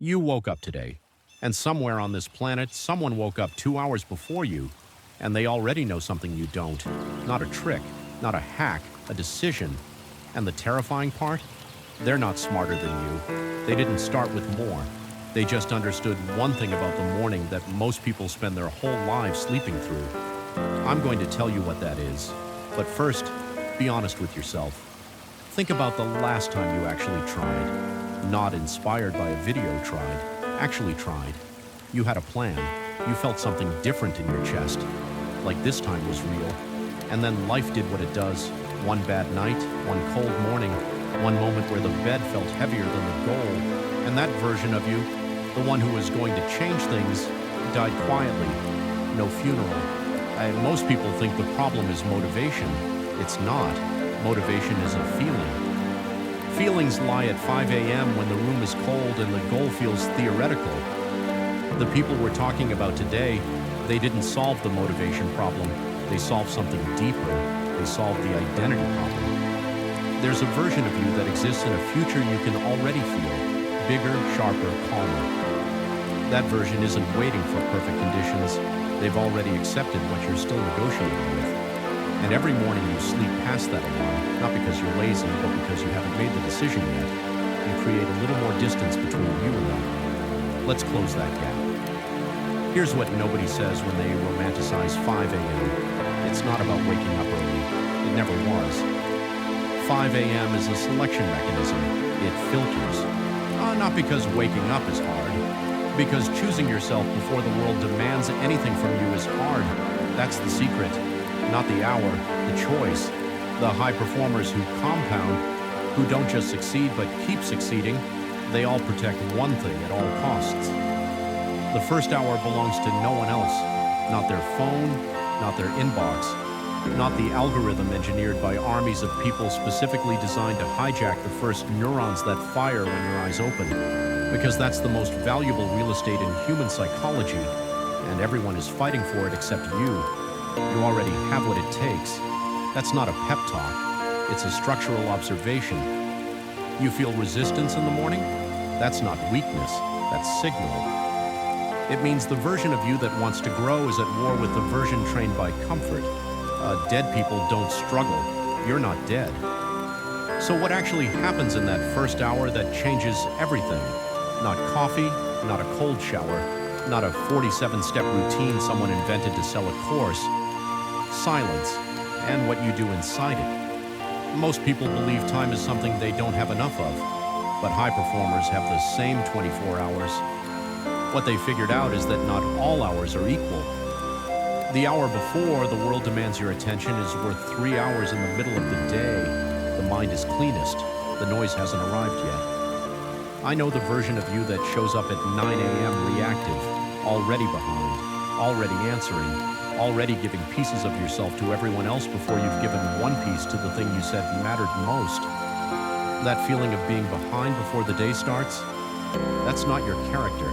You woke up today, and somewhere on this planet, someone woke up 2 hours before you, and they already know something you don't. Not a trick, not a hack, a decision. And the terrifying part? They're not smarter than you. They didn't start with more. They just understood one thing about the morning that most people spend their whole lives sleeping through. I'm going to tell you what that is. But first, be honest with yourself. Think about the last time you actually tried. Not inspired by a video tried, actually tried. You had a plan. You felt something different in your chest. Like this time was real. And then life did what it does. One bad night, one cold morning, one moment where the bed felt heavier than the goal. And that version of you, the one who was going to change things, died quietly. No funeral. Most people think the problem is motivation. It's not. Motivation is a feeling. Feelings lie at 5 a.m. when the room is cold and the goal feels theoretical. The people we're talking about today, they didn't solve the motivation problem. They solved something deeper. They solved the identity problem. There's a version of you that exists in a future you can already feel. Bigger, sharper, calmer. That version isn't waiting for perfect conditions. They've already accepted what you're still negotiating with. And every morning you sleep past that alarm, not because you're lazy, but because you haven't made the decision yet. You create a little more distance between you and them. Let's close that gap. Here's what nobody says when they romanticize 5 a.m. It's not about waking up early. It never was. 5 a.m. is a selection mechanism. It filters. Not because waking up is hard. Because choosing yourself before the world demands anything from you is hard. That's the secret. Not the hour, the choice. The high performers who compound, who don't just succeed but keep succeeding, they all protect one thing at all costs. The first hour belongs to no one else. Not their phone, not their inbox, not the algorithm engineered by armies of people specifically designed to hijack the first neurons that fire when your eyes open. Because that's the most valuable real estate in human psychology, and everyone is fighting for it except you. You already have what it takes. That's not a pep talk. It's a structural observation. You feel resistance in the morning? That's not weakness. That's signal. It means the version of you that wants to grow is at war with the version trained by comfort. Dead people don't struggle. You're not dead. So what actually happens in that first hour that changes everything? Not coffee, not a cold shower, not a 47-step routine someone invented to sell a course. Silence, and what you do inside it. Most people believe time is something they don't have enough of, but high performers have the same 24 hours. What they figured out is that not all hours are equal. The hour before the world demands your attention is worth 3 hours in the middle of the day. The mind is cleanest. The noise hasn't arrived yet. I know the version of you that shows up at 9 a.m. reactive, already behind, already answering, already giving pieces of yourself to everyone else before you've given one piece to the thing you said mattered most. That feeling of being behind before the day starts, that's not your character.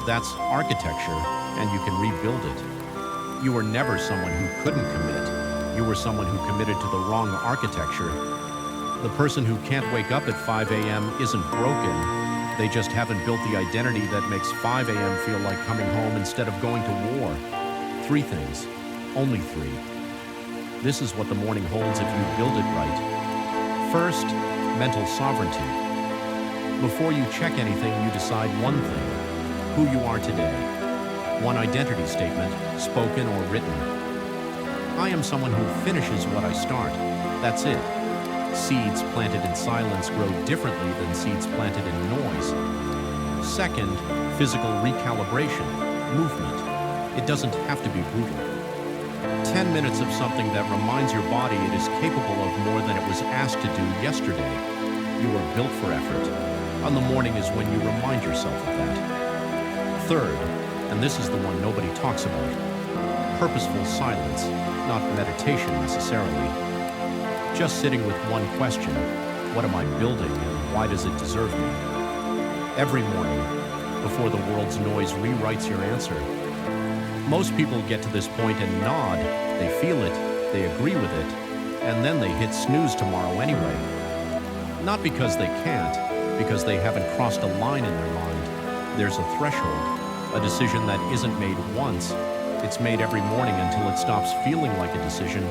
That's architecture, and you can rebuild it. You were never someone who couldn't commit. You were someone who committed to the wrong architecture. The person who can't wake up at 5 a.m. isn't broken. They just haven't built the identity that makes 5 a.m. feel like coming home instead of going to war. 3 things. Only 3. This is what the morning holds if you build it right. First, mental sovereignty. Before you check anything, you decide one thing: who you are today. One identity statement, spoken or written. I am someone who finishes what I start. That's it. Seeds planted in silence grow differently than seeds planted in noise. Second, physical recalibration, movement. It doesn't have to be brutal. 10 minutes of something that reminds your body it is capable of more than it was asked to do yesterday. You are built for effort. And the morning is when you remind yourself of that. Third, and this is the one nobody talks about, purposeful silence, not meditation necessarily. Just sitting with one question: what am I building and why does it deserve me? Every morning, before the world's noise rewrites your answer. Most people get to this point and nod, they feel it, they agree with it, and then they hit snooze tomorrow anyway. Not because they can't, because they haven't crossed a line in their mind. There's a threshold, a decision that isn't made once. It's made every morning until it stops feeling like a decision,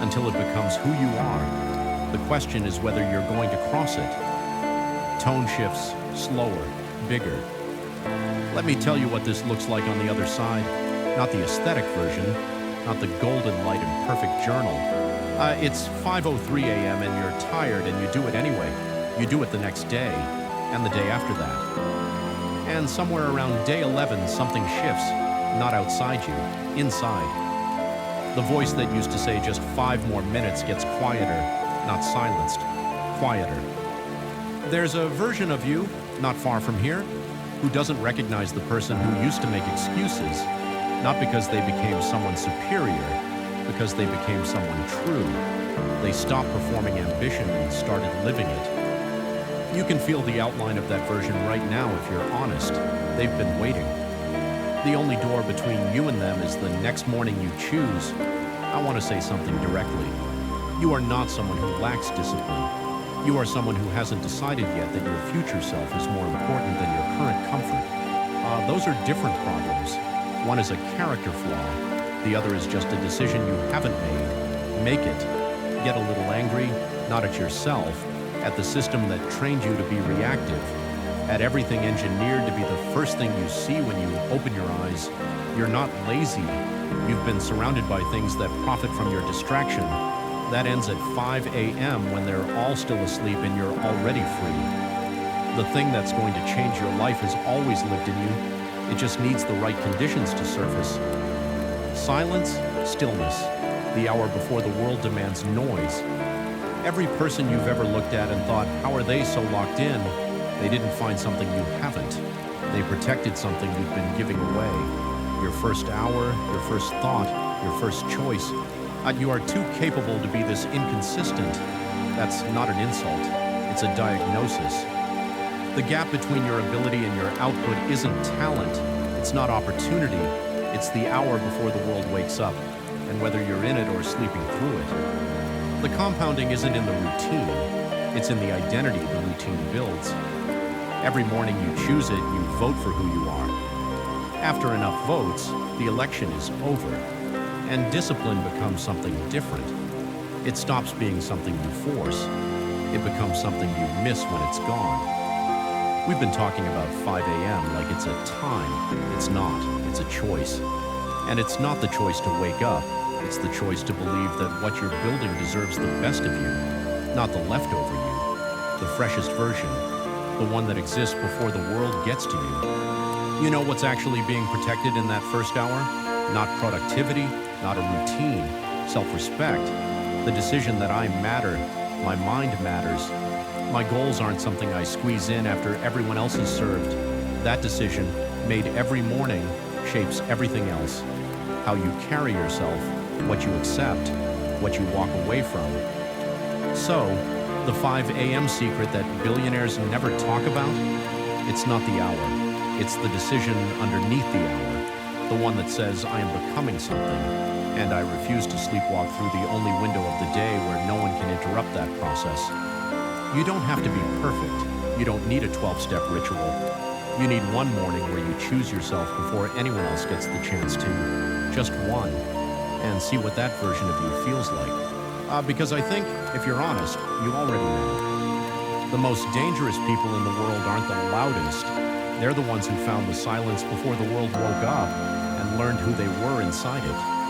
until it becomes who you are. The question is whether you're going to cross it. Tone shifts, slower, bigger. Let me tell you what this looks like on the other side. Not the aesthetic version, not the golden light and perfect journal. It's 5:03 a.m. and you're tired and you do it anyway. You do it the next day, and the day after that. And somewhere around day 11, something shifts, not outside you, inside. The voice that used to say just 5 more minutes gets quieter, not silenced, quieter. There's a version of you, not far from here, who doesn't recognize the person who used to make excuses, not because they became someone superior, because they became someone true. They stopped performing ambition and started living it. You can feel the outline of that version right now if you're honest. They've been waiting. The only door between you and them is the next morning you choose. I want to say something directly. You are not someone who lacks discipline. You are someone who hasn't decided yet that your future self is more important than your current comfort. Those are different problems. One is a character flaw. The other is just a decision you haven't made. Make it. Get a little angry, not at yourself, at the system that trained you to be reactive, at everything engineered to be the first thing you see when you open your eyes. You're not lazy. You've been surrounded by things that profit from your distraction. That ends at 5 a.m. when they're all still asleep and you're already free. The thing that's going to change your life has always lived in you. It just needs the right conditions to surface. Silence, stillness, the hour before the world demands noise. Every person you've ever looked at and thought, how are they so locked in? They didn't find something you haven't. They protected something you've been giving away. Your first hour, your first thought, your first choice. You are too capable to be this inconsistent. That's not an insult. It's a diagnosis. The gap between your ability and your output isn't talent. It's not opportunity. It's the hour before the world wakes up, and whether you're in it or sleeping through it. The compounding isn't in the routine. It's in the identity the routine builds. Every morning you choose it, you vote for who you are. After enough votes, the election is over, and discipline becomes something different. It stops being something you force. It becomes something you miss when it's gone. We've been talking about 5 a.m. like it's a time. It's not. It's a choice. And it's not the choice to wake up. It's the choice to believe that what you're building deserves the best of you, not the leftover you, the freshest version, the one that exists before the world gets to you. You know what's actually being protected in that first hour? Not productivity, not a routine, self-respect, the decision that I matter, my mind matters. My goals aren't something I squeeze in after everyone else is served. That decision, made every morning, shapes everything else. How you carry yourself, what you accept, what you walk away from. So, the 5 a.m. secret that billionaires never talk about? It's not the hour. It's the decision underneath the hour. The one that says, I am becoming something, and I refuse to sleepwalk through the only window of the day where no one can interrupt that process. You don't have to be perfect. You don't need a 12-step ritual. You need one morning where you choose yourself before anyone else gets the chance to. Just one. And see what that version of you feels like. Because I think, if you're honest, you already know. The most dangerous people in the world aren't the loudest. They're the ones who found the silence before the world woke up and learned who they were inside it.